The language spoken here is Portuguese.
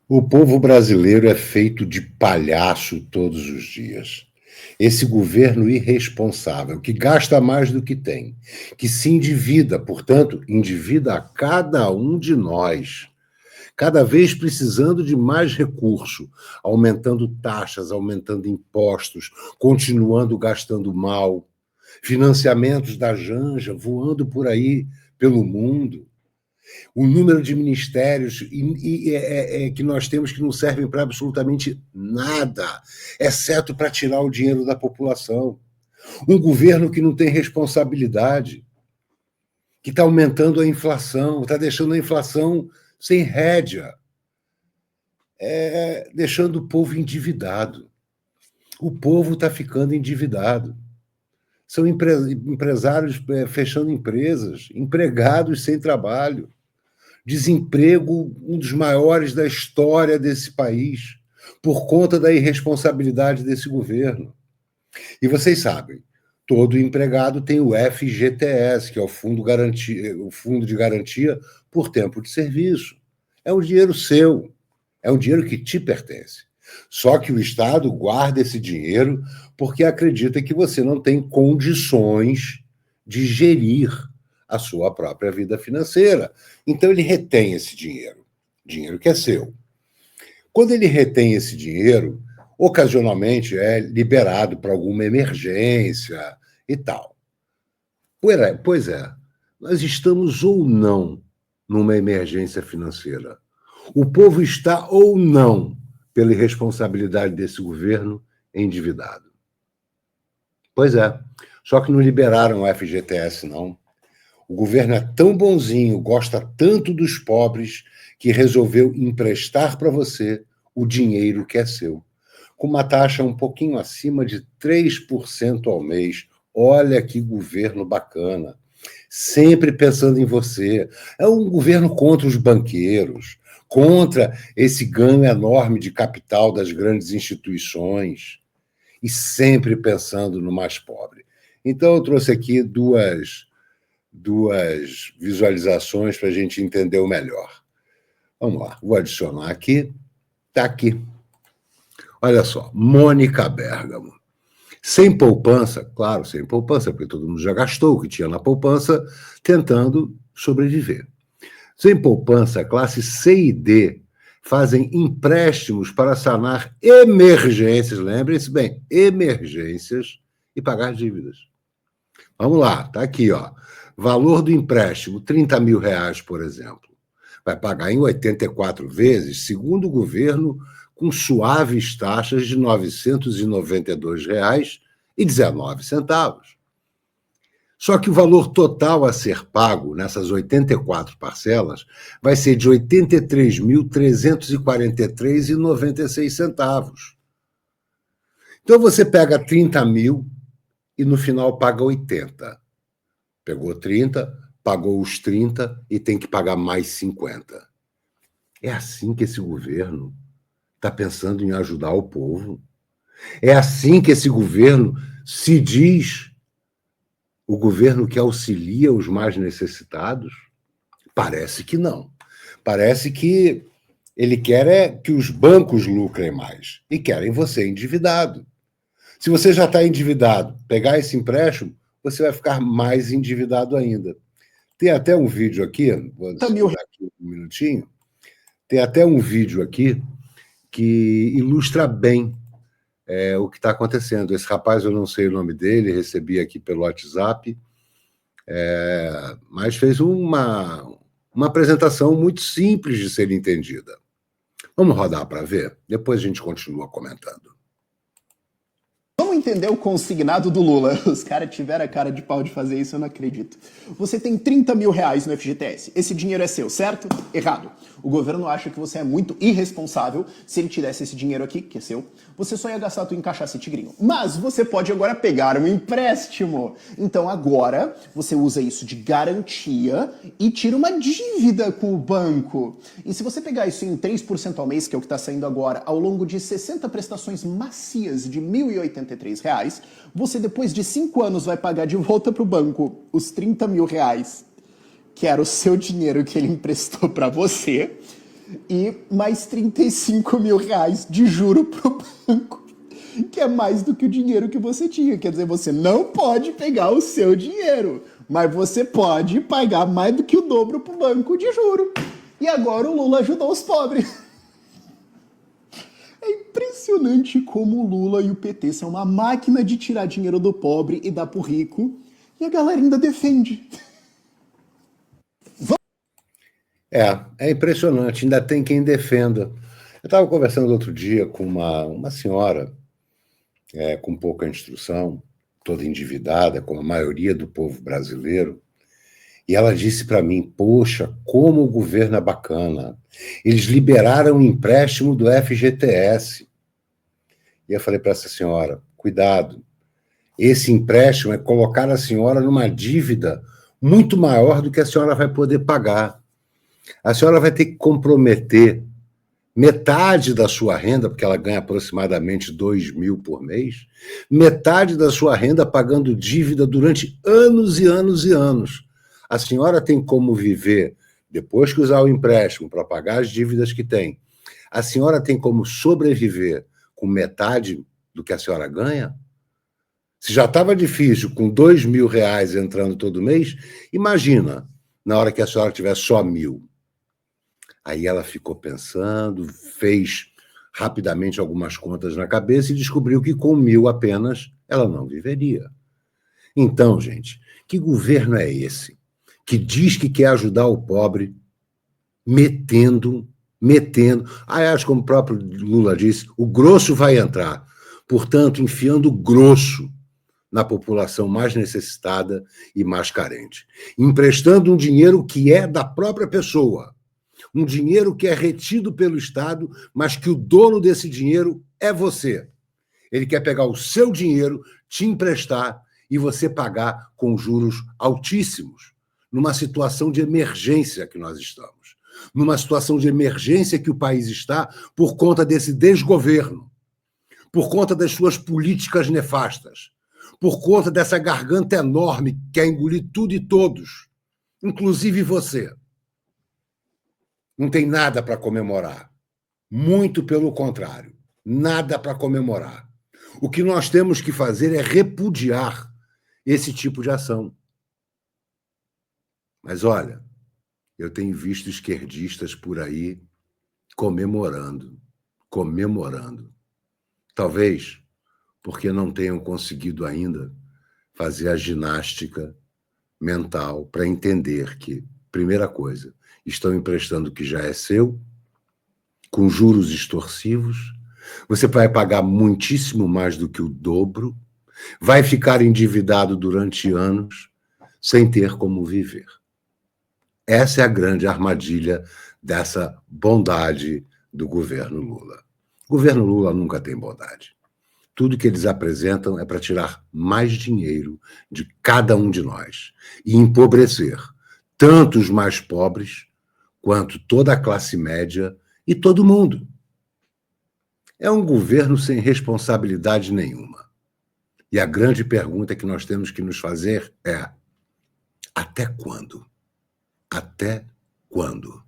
O povo brasileiro é feito de palhaço todos os dias. Esse governo irresponsável, que gasta mais do que tem, que se endivida, portanto, endivida a cada um de nós, cada vez precisando de mais recurso, aumentando taxas, aumentando impostos, continuando gastando mal, financiamentos da Janja voando por aí pelo mundo, o número de ministérios que nós temos que não servem para absolutamente nada, exceto para tirar o dinheiro da população. Um governo que não tem responsabilidade, que está aumentando a inflação, está deixando a inflação sem rédea, deixando o povo endividado. O povo está ficando endividado. São empresários fechando empresas, empregados sem trabalho, desemprego um dos maiores da história desse país, por conta da irresponsabilidade desse governo. E vocês sabem, todo empregado tem o FGTS, que é o Fundo de Garantia por Tempo de Serviço. É um dinheiro seu, é um dinheiro que te pertence. Só que o Estado guarda esse dinheiro porque acredita que você não tem condições de gerir a sua própria vida financeira. Então, ele retém esse dinheiro que é seu. Quando ele retém esse dinheiro, ocasionalmente é liberado para alguma emergência e tal. Pois é, nós estamos ou não numa emergência financeira. O povo está ou não, pela irresponsabilidade desse governo, endividado. Pois é, só que não liberaram o FGTS, não. O governo é tão bonzinho, gosta tanto dos pobres, que resolveu emprestar para você o dinheiro que é seu, com uma taxa um pouquinho acima de 3% ao mês. Olha que governo bacana, sempre pensando em você. É um governo contra os banqueiros, contra esse ganho enorme de capital das grandes instituições, e sempre pensando no mais pobre. Então, eu trouxe aqui duas visualizações para a gente entender o melhor. Vamos lá, vou adicionar aqui. Está aqui. Olha só, Mônica Bergamo. Sem poupança, claro, sem poupança, porque todo mundo já gastou o que tinha na poupança, tentando sobreviver. Sem poupança, classe C e D fazem empréstimos para sanar emergências, lembrem-se bem, emergências, e pagar dívidas. Vamos lá, está aqui, ó. Valor do empréstimo, R$30 mil, por exemplo. Vai pagar em 84 vezes, segundo o governo, com suaves taxas de R$ 992,19. Só que o valor total a ser pago nessas 84 parcelas vai ser de R$ 83.343,96. Então você pega 30 mil e no final paga 80. Pegou 30, pagou os 30 e tem que pagar mais 50. É assim que esse governo está pensando em ajudar o povo? É assim que esse governo se diz o governo que auxilia os mais necessitados? Parece que não. Parece que ele quer que os bancos lucrem mais e querem você endividado. Se você já está endividado, pegar esse empréstimo, você vai ficar mais endividado ainda. Tem até um vídeo aqui, vou segurar aqui um minutinho, tem até um vídeo aqui que ilustra bem o que está acontecendo. Esse rapaz, eu não sei o nome dele, recebi aqui pelo WhatsApp, mas fez uma apresentação muito simples de ser entendida. Vamos rodar para ver? Depois a gente continua comentando. Vamos entender o consignado do Lula. Os caras tiveram a cara de pau de fazer isso, eu não acredito. Você tem R$30 mil no FGTS. Esse dinheiro é seu, certo? Errado. O governo acha que você é muito irresponsável. Se ele te desse esse dinheiro aqui, que é seu, você só ia gastar tudo em cachaça e tigrinho. Mas você pode agora pegar um empréstimo. Então agora você usa isso de garantia e tira uma dívida com o banco. E se você pegar isso em 3% ao mês, que é o que está saindo agora, ao longo de 60 prestações macias de R$ 1.083, você depois de 5 anos vai pagar de volta para o banco os R$30 mil, que era o seu dinheiro que ele emprestou para você, e mais 35 mil reais de juro pro banco, que é mais do que o dinheiro que você tinha. Quer dizer, você não pode pegar o seu dinheiro, mas você pode pagar mais do que o dobro pro banco de juro. E agora o Lula ajudou os pobres. É impressionante como o Lula e o PT são uma máquina de tirar dinheiro do pobre e dar pro rico, e a galera ainda defende. É impressionante, ainda tem quem defenda. Eu estava conversando outro dia com uma senhora com pouca instrução, toda endividada, como a maioria do povo brasileiro, e ela disse para mim, poxa, como o governo é bacana. Eles liberaram o empréstimo do FGTS. E eu falei para essa senhora, cuidado, esse empréstimo é colocar a senhora numa dívida muito maior do que a senhora vai poder pagar. A senhora vai ter que comprometer metade da sua renda, porque ela ganha aproximadamente 2 mil por mês, metade da sua renda pagando dívida durante anos e anos e anos. A senhora tem como viver, depois que usar o empréstimo para pagar as dívidas que tem, a senhora tem como sobreviver com metade do que a senhora ganha? Se já estava difícil com 2 mil reais entrando todo mês, imagina na hora que a senhora tiver só 1.000. Aí ela ficou pensando, fez rapidamente algumas contas na cabeça e descobriu que com 1.000 apenas ela não viveria. Então, gente, que governo é esse que diz que quer ajudar o pobre, metendo, aliás, como o próprio Lula disse, o grosso vai entrar, portanto, enfiando o grosso na população mais necessitada e mais carente, emprestando um dinheiro que é da própria pessoa, um dinheiro que é retido pelo Estado, mas que o dono desse dinheiro é você. Ele quer pegar o seu dinheiro, te emprestar e você pagar com juros altíssimos, numa situação de emergência que nós estamos, numa situação de emergência que o país está por conta desse desgoverno, por conta das suas políticas nefastas, por conta dessa garganta enorme que quer engolir tudo e todos, inclusive você. Não tem nada para comemorar. Muito pelo contrário, nada para comemorar. O que nós temos que fazer é repudiar esse tipo de ação. Mas olha, eu tenho visto esquerdistas por aí comemorando. Talvez porque não tenham conseguido ainda fazer a ginástica mental para entender que, primeira coisa, estão emprestando o que já é seu, com juros extorsivos, você vai pagar muitíssimo mais do que o dobro, vai ficar endividado durante anos, sem ter como viver. Essa é a grande armadilha dessa bondade do governo Lula. O governo Lula nunca tem bondade. Tudo que eles apresentam é para tirar mais dinheiro de cada um de nós e empobrecer tanto os mais pobres quanto toda a classe média e todo mundo. É um governo sem responsabilidade nenhuma. E a grande pergunta que nós temos que nos fazer é: até quando? Até quando?